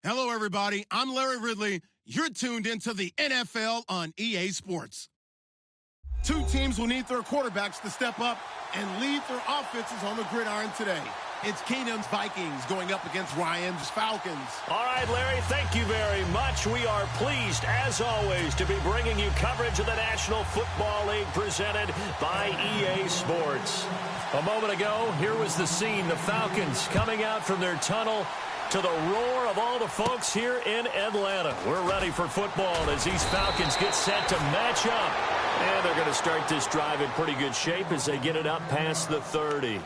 Hello, everybody. I'm Larry Ridley. You're tuned into the NFL on EA Sports. Two teams will need their quarterbacks to step up and lead their offenses on the gridiron today. It's Keenum's Vikings going up against Ryan's Falcons. All right, Larry, thank you very much. We are pleased, as always, to be bringing you coverage of the National Football League presented by EA Sports. A moment ago, here was the scene. The Falcons coming out from their tunnel to the roar of all the folks here in Atlanta. We're ready for football as these Falcons get set to match up. And they're going to start this drive in pretty good shape as they get it up past the 30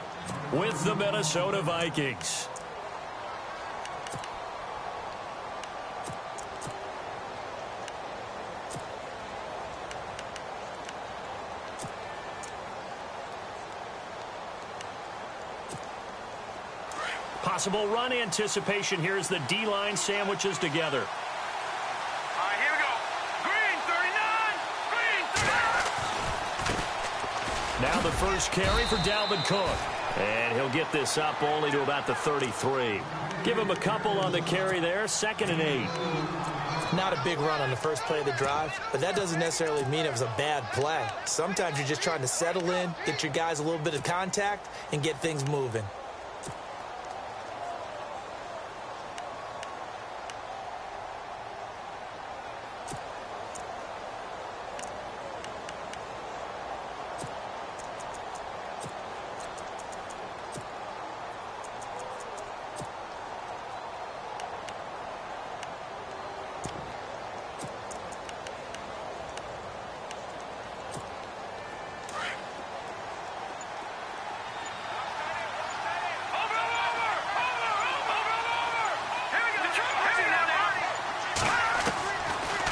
with the Minnesota Vikings. Possible run anticipation here as the D-line sandwiches together. All right, here we go. Green, 39. Green, 39. Now the first carry for Dalvin Cook. And he'll get this up only to about the 33. Give him a couple on the carry there. 2nd and 8. Not a big run on the first play of the drive, but that doesn't necessarily mean it was a bad play. Sometimes you're just trying to settle in, get your guys a little bit of contact, and get things moving.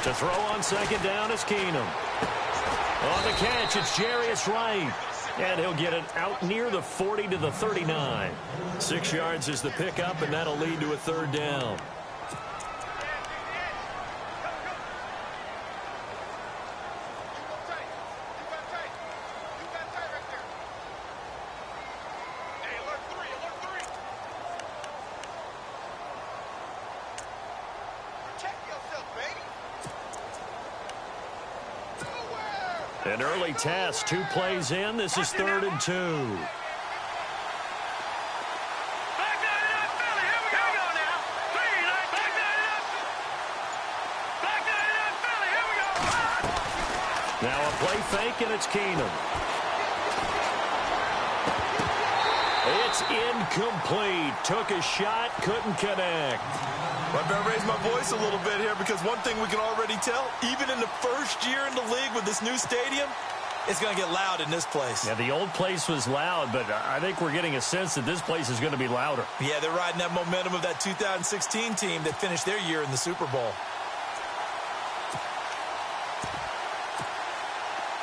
To throw on 2nd down is Keenum. On the catch, it's Jarius Wright. And he'll get it out near the 40 to the 39. 6 yards is the pickup, and that'll lead to a 3rd down. An early test, 2 plays in. This is 3rd and 2. Now a play fake, and it's Keenum. It's incomplete. Took a shot, couldn't connect. I better raise my voice a little bit here because one thing we can already tell, even in the first year in the league with this new stadium, it's going to get loud in this place. Yeah, the old place was loud, but I think we're getting a sense that this place is going to be louder. Yeah, they're riding that momentum of that 2016 team that finished their year in the Super Bowl.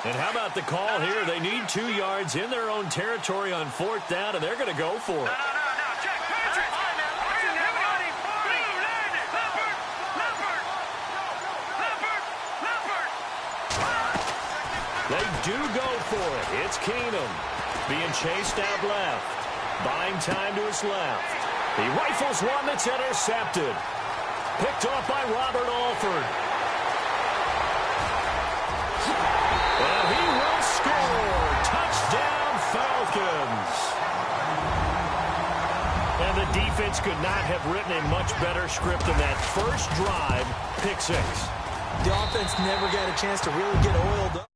And how about the call here? They need 2 yards in their own territory on 4th down, and they're going to go for it. They do go for it. It's Keenum being chased out left. Buying time to his left. He rifles one that's intercepted. Picked off by Robert Alford. And he will score. Touchdown, Falcons. And the defense could not have written a much better script than that first drive, pick 6. The offense never got a chance to really get oiled up.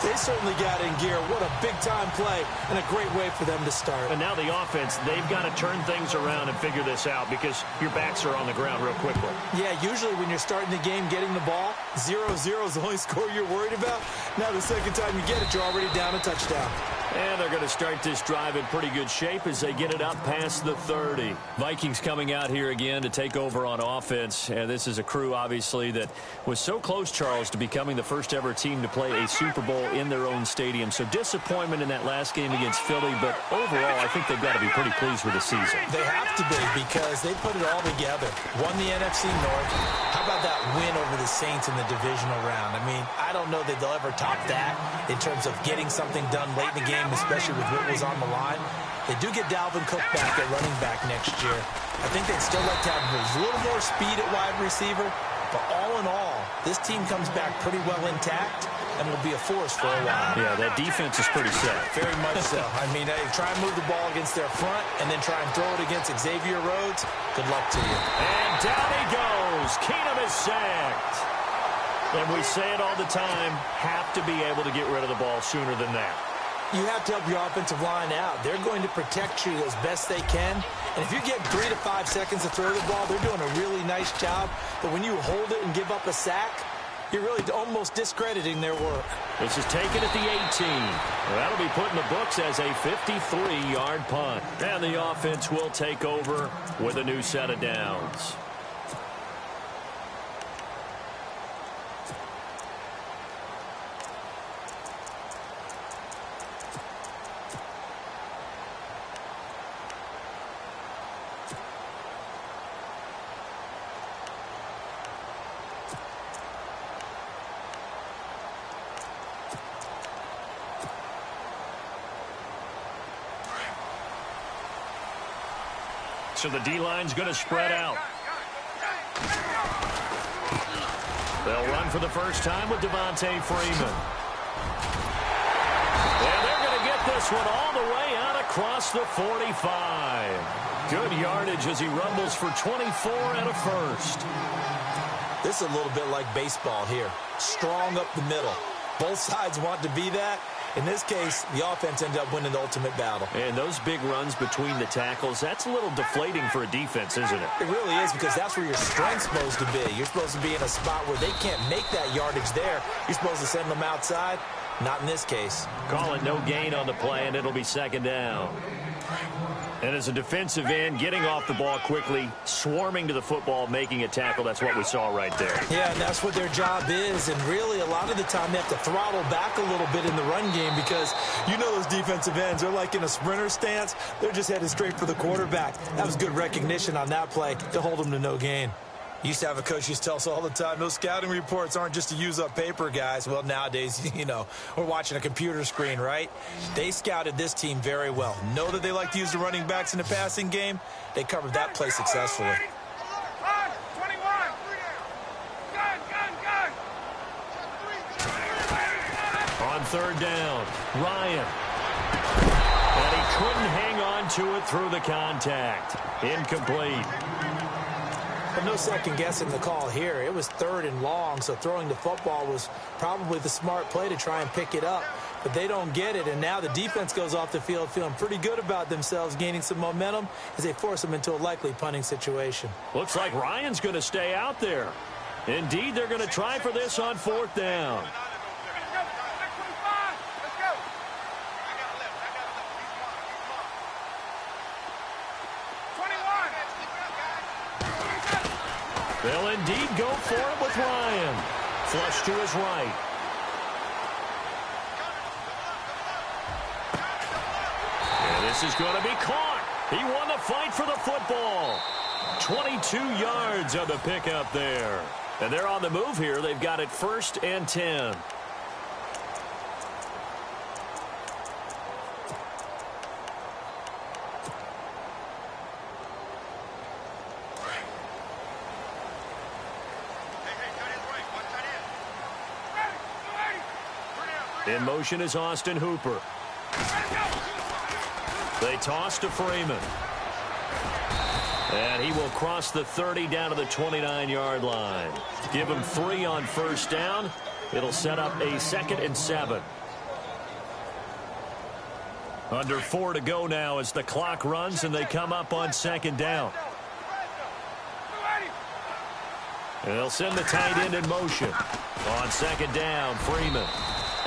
They certainly got in gear. What a big-time play and a great way for them to start. And now the offense, they've got to turn things around and figure this out because your backs are on the ground real quickly. Yeah, usually when you're starting the game getting the ball, 0-0 is the only score you're worried about. Now the second time you get it, you're already down a touchdown. And they're going to start this drive in pretty good shape as they get it up past the 30. Vikings coming out here again to take over on offense. And this is a crew, obviously, that was so close, Charles, to becoming the first ever team to play a Super Bowl in their own stadium. So disappointment in that last game against Philly, but overall, I think they've got to be pretty pleased with the season. They have to be because they put it all together. Won the NFC North. How about that win over the Saints in the divisional round? I mean, I don't know that they'll ever top that in terms of getting something done late in the game game, especially with what was on the line. They do get Dalvin Cook back at running back next year. I think they'd still like to have a little more speed at wide receiver. But all in all, this team comes back pretty well intact and will be a force for a while. Yeah, that defense is pretty set. Very much so. I mean, they try and move the ball against their front and then try and throw it against Xavier Rhodes. Good luck to you. And down he goes. Keenum is sacked. And we say it all the time, have to be able to get rid of the ball sooner than that. You have to help your offensive line out. They're going to protect you as best they can. And if you get 3 to 5 seconds to throw the ball, they're doing a really nice job. But when you hold it and give up a sack, you're really almost discrediting their work. This is taken at the 18. Well, that'll be put in the books as a 53-yard punt. And the offense will take over with a new set of downs. So the D-line's going to spread out. They'll run for the first time with Devontae Freeman. And they're going to get this one all the way out across the 45. Good yardage as he rumbles for 24 and a first. This is a little bit like baseball here. Strong up the middle. Both sides want to be that. In this case, the offense ended up winning the ultimate battle. And those big runs between the tackles, that's a little deflating for a defense, isn't it? It really is, because that's where your strength's supposed to be. You're supposed to be in a spot where they can't make that yardage there. You're supposed to send them outside. Not in this case. Call it no gain on the play, and it'll be second down. And as a defensive end, getting off the ball quickly, swarming to the football, making a tackle, that's what we saw right there. Yeah, and that's what their job is. And really, a lot of the time, they have to throttle back a little bit in the run game, because you know those defensive ends, they're like in a sprinter stance. They're just headed straight for the quarterback. That was good recognition on that play to hold them to no gain. Used to have a coach used to tell us all the time, those scouting reports aren't just to use up paper, guys. Well, nowadays, you know, we're watching a computer screen, right? They scouted this team very well. Know that they like to use the running backs in the passing game. They covered that play successfully. On third down, Ryan. And he couldn't hang on to it through the contact. Incomplete. But no second guessing the call here. It was third and long, so throwing the football was probably the smart play to try and pick it up. But they don't get it, and now the defense goes off the field feeling pretty good about themselves, gaining some momentum as they force them into a likely punting situation. Looks like Ryan's going to stay out there. Indeed, they're going to try for this on fourth down. They'll indeed go for it with Ryan. Flush to his right. And this is going to be caught. He won the fight for the football. 22 yards on the pickup there. And they're on the move here. They've got it 1st and 10. In motion is Austin Hooper. They toss to Freeman. And he will cross the 30 down to the 29-yard line. Give him 3 on first down. It'll set up a 2nd and 7. Under 4 to go now as the clock runs and they come up on 2nd down. And they'll send the tight end in motion. On 2nd down, Freeman.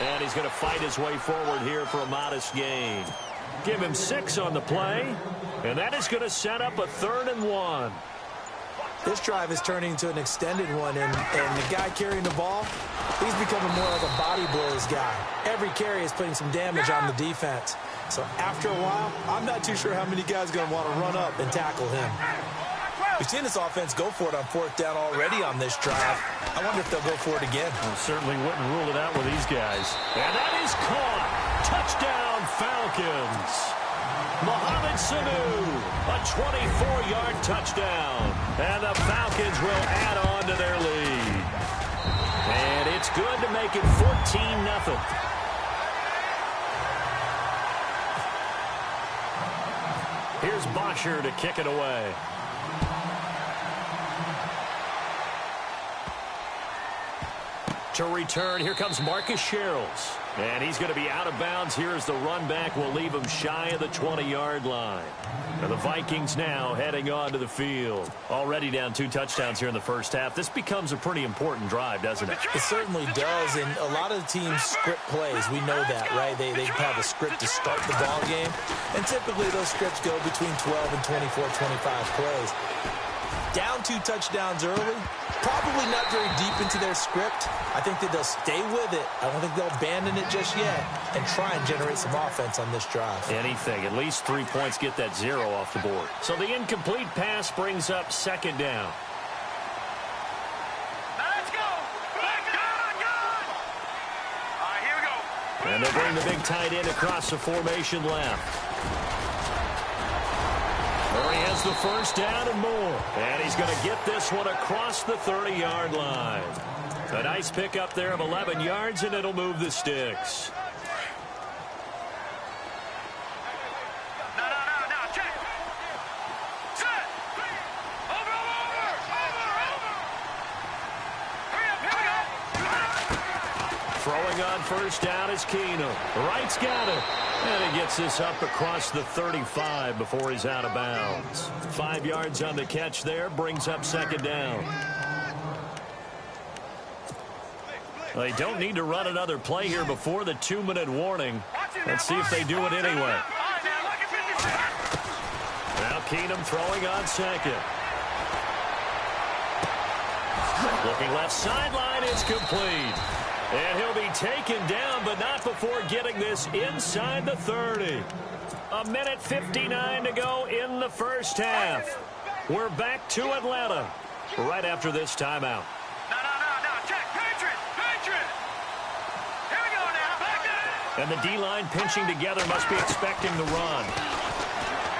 And he's going to fight his way forward here for a modest gain. Give him 6 on the play. And that is going to set up a 3rd and 1. This drive is turning into an extended one, and the guy carrying the ball, he's becoming more like a body blows guy. Every carry is putting some damage on the defense. So after a while, I'm not too sure how many guys are going to want to run up and tackle him. We've seen this offense go for it on 4th down already on this drive. I wonder if they'll go for it again. Well, certainly wouldn't rule it out with these guys. And that is caught. Touchdown, Falcons. Mohamed Sanu, a 24-yard touchdown. And the Falcons will add on to their lead. And it's good to make it 14-0. Here's Bosher to kick it away. To return, here comes Marcus Sherrills. And he's going to be out of bounds here as the run back will leave him shy of the 20-yard line. And the Vikings now heading onto the field. Already down 2 touchdowns here in the first half. This becomes a pretty important drive, doesn't it? It certainly does, and a lot of the teams script plays. We know that, right? They have a script to start the ball game, and typically those scripts go between 12 and 24, 25 plays. Down 2 touchdowns early, probably not very deep into their script. I think that they'll stay with it. I don't think they'll abandon it just yet and try and generate some offense on this drive. Anything. At least 3 points, get that 0 off the board. So the incomplete pass brings up second down. Let's go. Good. All right, here we go. And they'll bring the big tight end across the formation left. Murray has the first down and more. And he's going to get this one across the 30-yard line. A nice pickup there of 11 yards, and it'll move the sticks. No. Check. Set. Over. Hurry up. Throwing on first down is Keenum. Wright's got it. And he gets this up across the 35 before he's out of bounds. 5 yards on the catch there, brings up second down. They don't need to run another play here before the 2-minute warning. Let's see if they do it anyway. Now Keenum throwing on second. Looking left sideline, it's complete. And he'll be taken down, but not before getting this inside the 30. 1:59 to go in the first half. We're back to Atlanta right after this timeout. No. Check. Patriot. Here we go now. Back up. And the D-line pinching together must be expecting the run.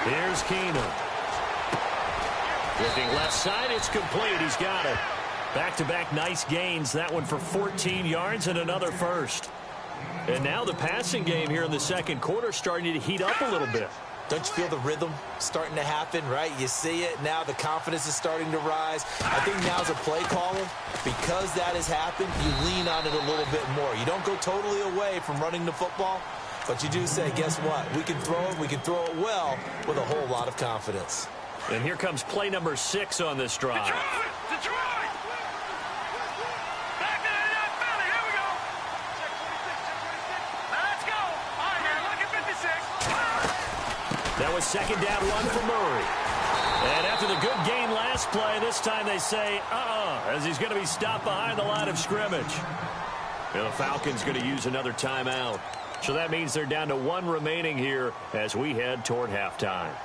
Here's Keenum. Looking left side, it's complete. He's got it. Back-to-back nice gains. That one for 14 yards and another first. And now the passing game here in the second quarter starting to heat up a little bit. Don't you feel the rhythm starting to happen, right? You see it. Now the confidence is starting to rise. I think now as a play caller, because that has happened, you lean on it a little bit more. You don't go totally away from running the football, but you do say, guess what? We can throw it. We can throw it well with a whole lot of confidence. And here comes play number 6 on this drive. Detroit! Back to the Philly. Here we go. Let's go. All right, now look at 56. That was second down 1 for Murray. And after the good gain last play, this time they say, as he's going to be stopped behind the line of scrimmage. And the Falcons going to use another timeout. So that means they're down to 1 remaining here as we head toward halftime.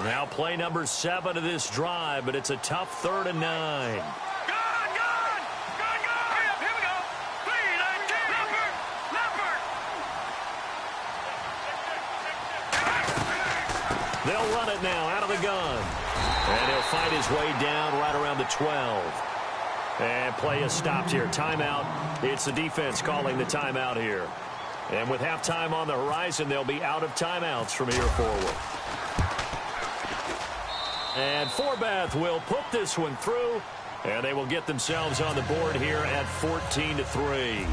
Now play number 7 of this drive, but it's a tough 3rd and 9. Good. Hurry up, here we go. 3, 9, 10. Leopard. They'll run it now out of the gun. And he'll fight his way down right around the 12. And play is stopped here. Timeout. It's the defense calling the timeout here. And with halftime on the horizon, they'll be out of timeouts from here forward. And Forbath will put this one through, and they will get themselves on the board here at 14-3.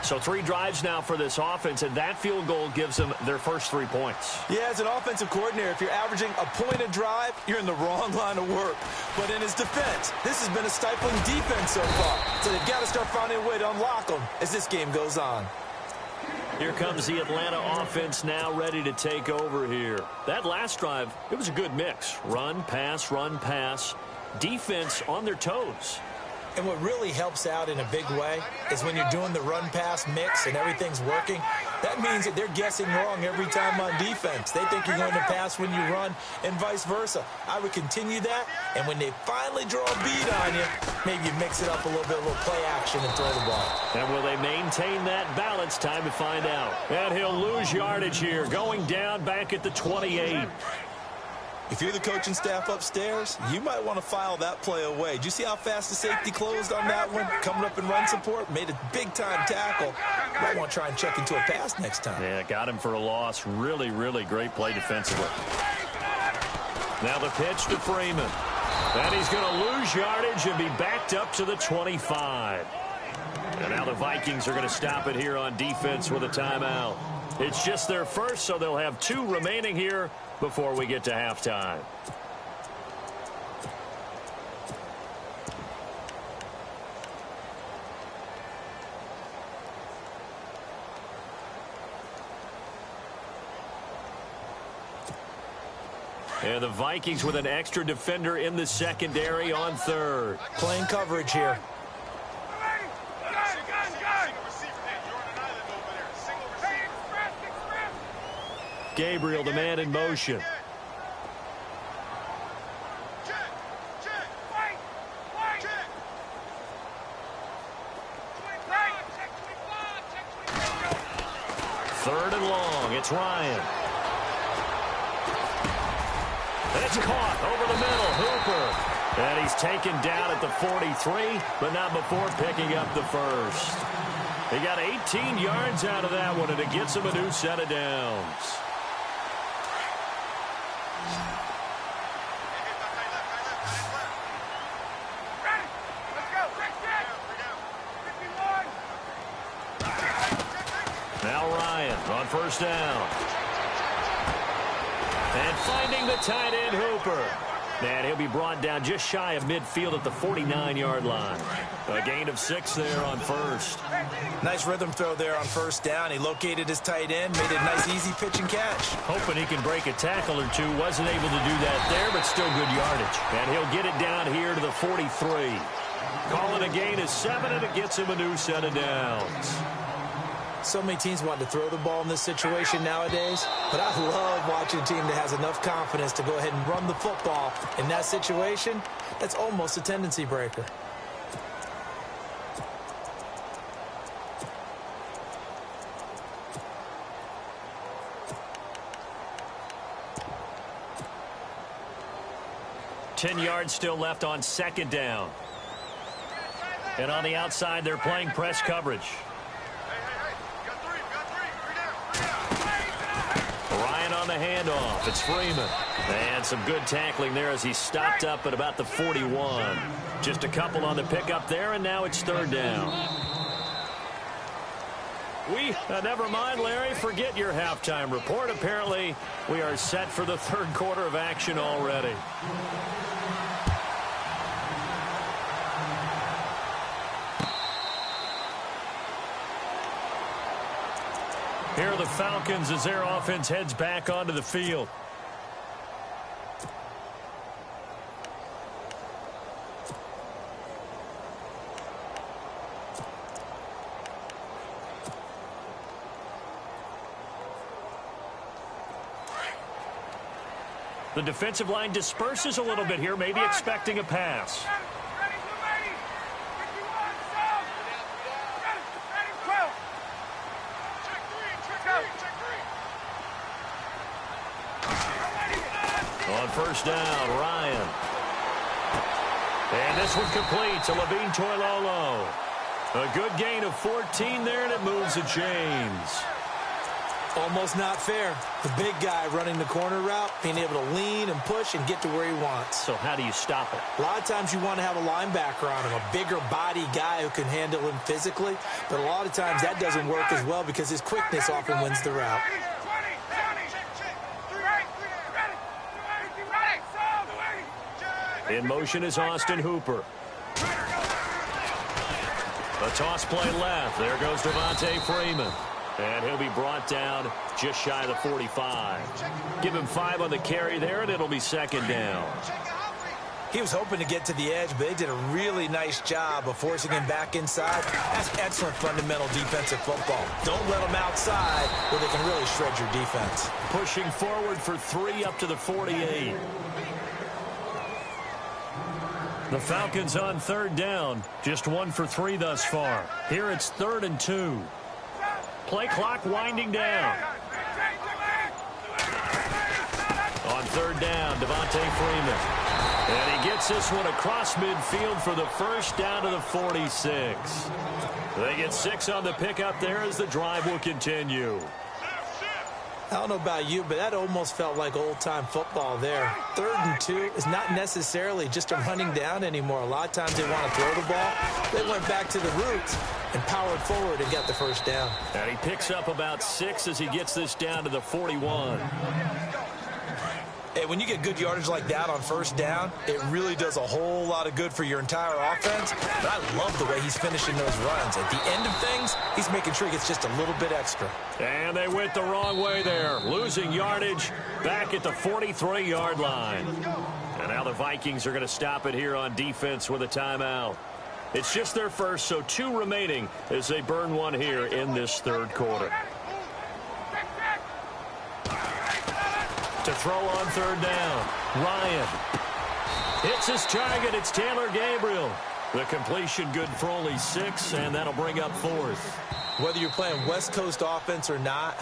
So 3 drives now for this offense, and that field goal gives them their first 3 points. Yeah, as an offensive coordinator, if you're averaging a point a drive, you're in the wrong line of work. But in his defense, this has been a stifling defense so far. So they've got to start finding a way to unlock them as this game goes on. Here comes the Atlanta offense now ready to take over here. That last drive, it was a good mix. Run, pass. Defense on their toes. And what really helps out in a big way is when you're doing the run-pass mix and everything's working, That means that they're guessing wrong every time on defense. They think you're going to pass when you run and vice versa. I would continue that, and when they finally draw a bead on you, maybe you mix it up a little bit, a little play action and throw the ball. And will they maintain that balance? Time to find out. And he'll lose yardage here, going down back at the 28. If you're the coaching staff upstairs, you might want to file that play away. Did you see how fast the safety closed on that one? Coming up in run support, made a big-time tackle. Might want to try and check into a pass next time. Yeah, got him for a loss. Really, really great play defensively. Now the pitch to Freeman. And he's going to lose yardage and be backed up to the 25. And now the Vikings are going to stop it here on defense with a timeout. It's just their first, so they'll have 2 remaining here before we get to halftime. And the Vikings with an extra defender in the secondary on third. Playing coverage here. Gabriel, the man in motion. Third and long. It's Ryan. And it's caught over the middle. Hooper. And he's taken down at the 43, but not before picking up the first. He got 18 yards out of that one, and it gets him a new set of downs. Now Ryan on first down. And finding the tight end, Hooper. And he'll be brought down just shy of midfield at the 49-yard line. A gain of 6 there on first. Nice rhythm throw there on first down. He located his tight end, made a nice easy pitch and catch. Hoping he can break a tackle or two. Wasn't able to do that there, but still good yardage. And he'll get it down here to the 43. Calling a gain of 7, and it gets him a new set of downs. So many teams want to throw the ball in this situation nowadays, but I love watching a team that has enough confidence to go ahead and run the football. In that situation, that's almost a tendency breaker. Ten yards still left on second down. And on the outside, they're playing press coverage. Ryan on the handoff. It's Freeman. And some good tackling there as he stopped up at about the 41. Just a couple on the pickup there, and now it's third down. Never mind, Larry. Forget your halftime report. Apparently, we are set for the third quarter of action already. Here are the Falcons as their offense heads back onto the field. The defensive line disperses a little bit here, maybe expecting a pass. On first down, Ryan. And this one complete to Levine Toilolo. A good gain of 14 there, and it moves the chains. Almost not fair. The big guy running the corner route, being able to lean and push and get to where he wants. So how do you stop it? A lot of times you want to have a linebacker on him, a bigger body guy who can handle him physically. But a lot of times that doesn't work as well because his quickness often wins the route. In motion is Austin Hooper. A toss play left. There goes Devontae Freeman. And he'll be brought down just shy of the 45. Give him 5 on the carry there, and it'll be second down. He was hoping to get to the edge, but they did a really nice job of forcing him back inside. That's excellent fundamental defensive football. Don't let them outside where they can really shred your defense. Pushing forward for 3 up to the 48. The Falcons on 3rd down. Just 1 for 3 thus far. Here it's 3rd and 2. Play clock winding down. On 3rd down, Devontae Freeman. And he gets this one across midfield for the first down to the 46. They get 6 on the pickup there as the drive will continue. I don't know about you, but that almost felt like old-time football there. 3rd and 2 is not necessarily just a running down anymore. A lot of times they want to throw the ball. They went back to the roots and powered forward and got the first down. And he picks up about 6 as he gets this down to the 41. Hey, when you get good yardage like that on 1st down, it really does a whole lot of good for your entire offense. But I love the way he's finishing those runs. At the end of things, he's making sure he gets just a little bit extra. And they went the wrong way there, losing yardage back at the 43-yard line. And now the Vikings are going to stop it here on defense with a timeout. It's just their first, so 2 remaining as they burn one here in this 3rd quarter. To throw on 3rd down, Ryan hits his target. It's Taylor Gabriel. The completion good for only 6, and that'll bring up 4th. Whether you're playing West Coast offense or not,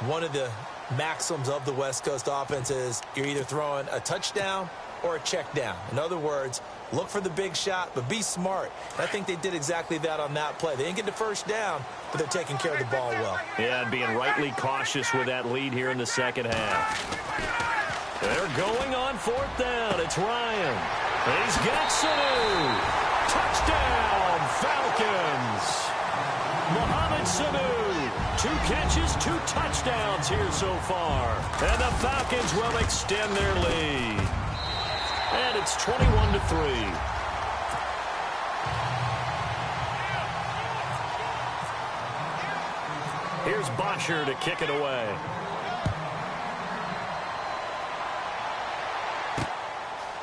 one of the maxims of the West Coast offense is you're either throwing a touchdown or a check down. In other words, look for the big shot, but be smart. And I think they did exactly that on that play. They didn't get the first down, but they're taking care of the ball well. Yeah, and being rightly cautious with that lead here in the second half. They're going on 4th down. It's Ryan. He's got Sanu. Touchdown, Falcons. Mohamed Sanu. 2 catches, 2 touchdowns here so far. And the Falcons will extend their lead. And it's 21-3. Here's Bosher to kick it away.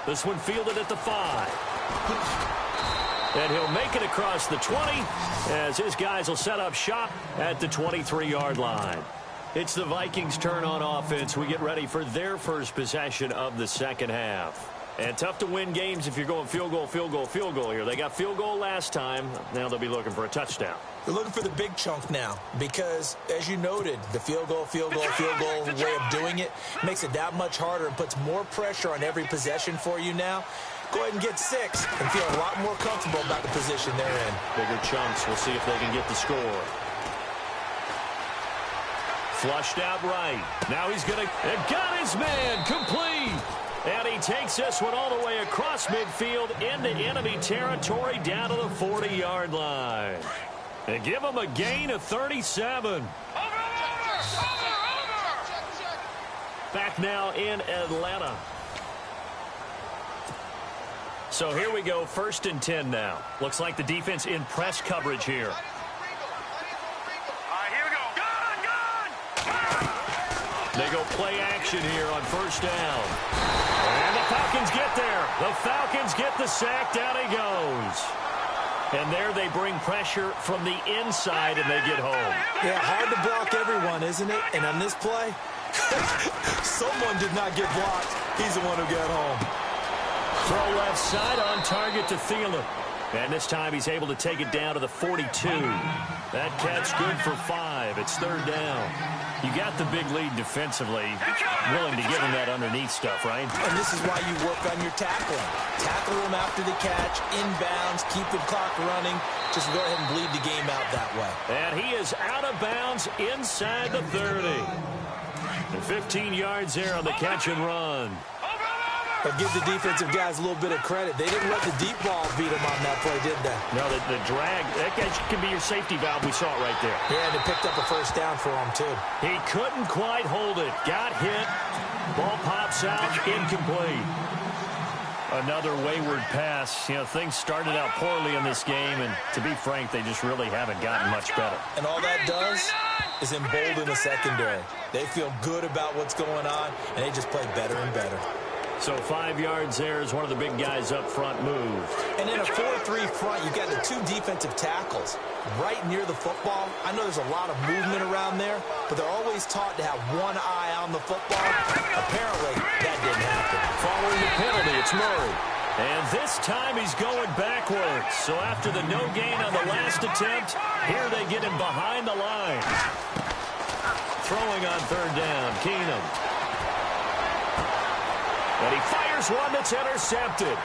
This one fielded at the 5. And he'll make it across the 20 as his guys will set up shop at the 23-yard line. It's the Vikings' turn on offense. We get ready for their first possession of the second half. And tough to win games if you're going field goal, field goal, field goal here. They got field goal last time. Now they'll be looking for a touchdown. They're looking for the big chunk now because, as you noted, the field goal way of doing it makes it that much harder and puts more pressure on every possession for you now. Go ahead and get 6 and feel a lot more comfortable about the position they're in. Bigger chunks. We'll see if they can get the score. Flushed out right. Now he's going to... And got his man complete. And he takes this one all the way across midfield into enemy territory down to the 40-yard line. And give him a gain of 37. Back now in Atlanta. So here we go, 1st and 10 now. Looks like the defense in press coverage here. All right, here we go. Gun! They go play action here on 1st down. And the Falcons get there. The Falcons get the sack. Down he goes. And there they bring pressure from the inside, and they get home. Yeah, hard to block everyone, isn't it? And on this play, someone did not get blocked. He's the one who got home. Throw left side on target to Thielen. And this time he's able to take it down to the 42. That catch good for 5. It's 3rd down. You got the big lead defensively. Willing to give him that underneath stuff, right? And this is why you work on your tackling. Tackle him after the catch, inbounds, keep the clock running. Just go ahead and bleed the game out that way. And he is out of bounds inside the 30. And 15 yards there on the catch and run. But give the defensive guys a little bit of credit. They didn't let the deep ball beat them on that play, did they? No, the drag, that can be your safety valve. We saw it right there. Yeah, and it picked up a 1st down for him, too. He couldn't quite hold it. Got hit. Ball pops out. Incomplete. Another wayward pass. You know, things started out poorly in this game, and to be frank, they just really haven't gotten much better. And all that does is embolden the secondary. They feel good about what's going on, and they just play better and better. So 5 yards there as one of the big guys up front moved. And in a 4-3 front, you've got the 2 defensive tackles right near the football. I know there's a lot of movement around there, but they're always taught to have one eye on the football. Apparently, that didn't happen. Following the penalty, it's Murray. And this time he's going backwards. So after the no gain on the last attempt, here they get him behind the line. Throwing on 3rd down, Keenum. And he fires one that's intercepted.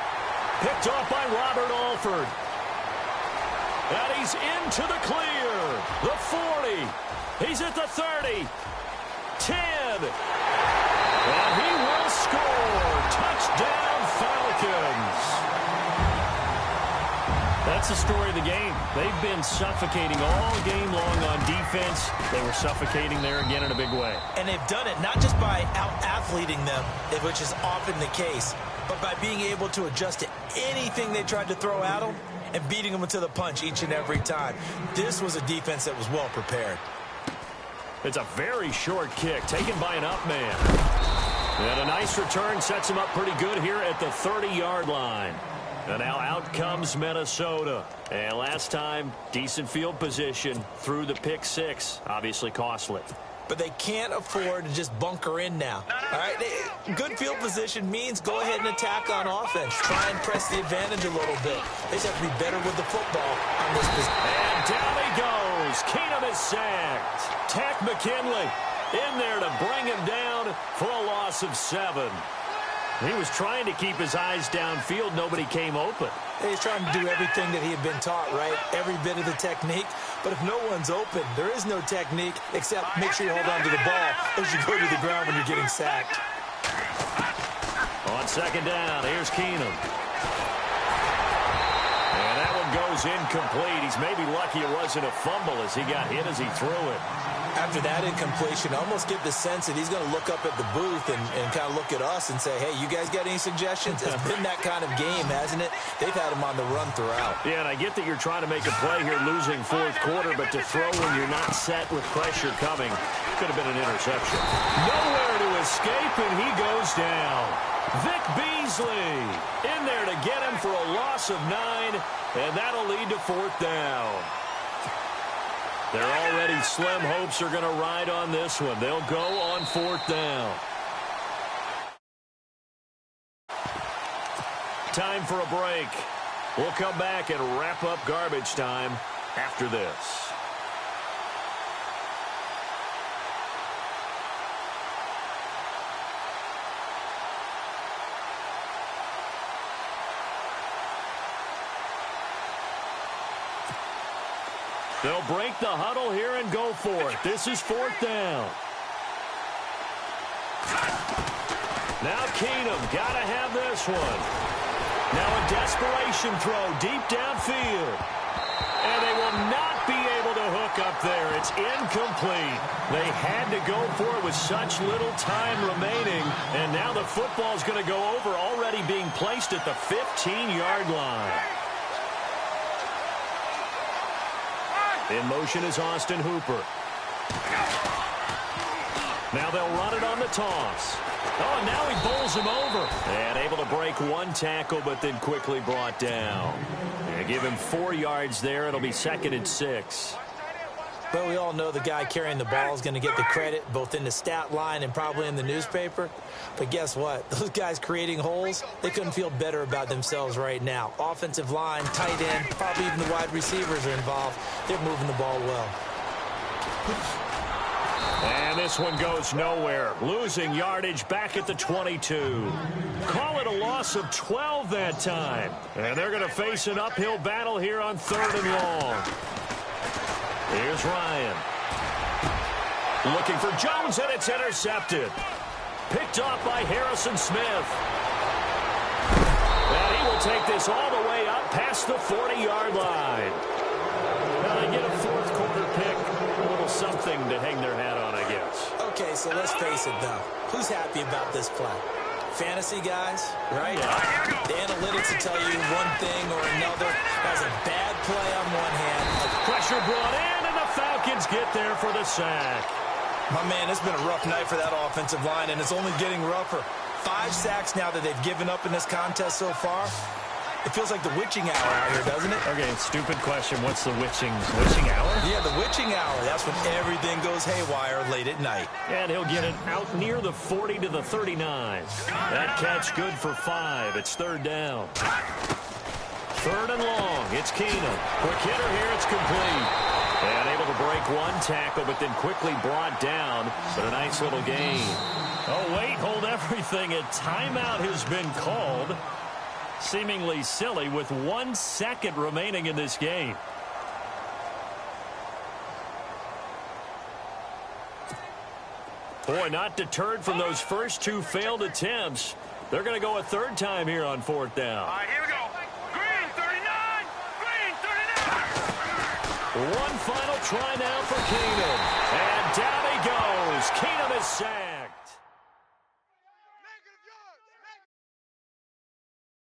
Picked off by Robert Alford. And he's into the clear. The 40. He's at the 30. 10. And he will score. Touchdown, Falcons. That's the story of the game. They've been suffocating all game long on defense. They were suffocating there again in a big way. And they've done it not just by out-athleting them, which is often the case, but by being able to adjust to anything they tried to throw at them and beating them to the punch each and every time. This was a defense that was well prepared. It's a very short kick taken by an up man. And a nice return sets him up pretty good here at the 30-yard line. And now out comes Minnesota. And last time, decent field position through the pick 6. Obviously costly. But they can't afford to just bunker in now. All right, good field position means go ahead and attack on offense. Try and press the advantage a little bit. They just have to be better with the football on this position. And down he goes. Keenum is sacked. Tack McKinley in there to bring him down for a loss of 7. He was trying to keep his eyes downfield. Nobody came open. He's trying to do everything that he had been taught, right? Every bit of the technique. But if no one's open, there is no technique except make sure you hold on to the ball as you go to the ground when you're getting sacked. On 2nd down, here's Keenum. And that one goes incomplete. He's maybe lucky it wasn't a fumble as he got hit as he threw it. After that incompletion, I almost get the sense that he's going to look up at the booth and kind of look at us and say, hey, you guys got any suggestions? It's been that kind of game, hasn't it? They've had him on the run throughout. Yeah, and I get that you're trying to make a play here losing 4th quarter, but to throw when you're not set with pressure coming could have been an interception. Nowhere to escape, and he goes down. Vic Beasley in there to get him for a loss of 9, and that'll lead to 4th down. Their already slim hopes are going to ride on this one. They'll go on 4th down. Time for a break. We'll come back and wrap up garbage time after this. They'll break the huddle here and go for it. This is 4th down. Now Keenum, got to have this one. Now a desperation throw deep downfield. And they will not be able to hook up there. It's incomplete. They had to go for it with such little time remaining. And now the football's going to go over, already being placed at the 15-yard line. In motion is Austin Hooper. Now they'll run it on the toss. Oh, and now he bowls him over. And able to break one tackle, but then quickly brought down. And give him 4 yards there. It'll be 2nd and 6. Well, we all know the guy carrying the ball is going to get the credit, both in the stat line and probably in the newspaper. But guess what? Those guys creating holes, they couldn't feel better about themselves right now. Offensive line, tight end, probably even the wide receivers are involved. They're moving the ball well. And this one goes nowhere. Losing yardage back at the 22. Call it a loss of 12 that time. And they're going to face an uphill battle here on 3rd and long. Here's Ryan. Looking for Jones, and it's intercepted. Picked off by Harrison Smith. And he will take this all the way up past the 40-yard line. Now they get a 4th quarter pick. A little something to hang their hat on, I guess. Okay, so let's face it, though. Who's happy about this play? Fantasy guys, right? Yeah. The analytics will tell you one thing or another. That was a bad play on one hand. Pressure brought in, and the Falcons get there for the sack. My man, it's been a rough night for that offensive line, and it's only getting rougher. 5 sacks now that they've given up in this contest so far. It feels like the witching hour out here, doesn't it? Okay, stupid question. What's the witching hour? Yeah, the witching hour. That's when everything goes haywire late at night. And he'll get it out near the 40 to the 39. That catch good for 5. It's 3rd down. 3rd and long. It's Keenum. Quick hitter here. It's complete. And able to break 1 tackle, but then quickly brought down. But a nice little gain. Oh, wait. Hold everything. A timeout has been called. Seemingly silly with 1 second remaining in this game. Boy, not deterred from those first 2 failed attempts. They're going to go a 3rd time here on 4th down. All right, here we go. Green 39. Green 39. 1 final try now for Keenum. And down he goes. Keenum is sacked.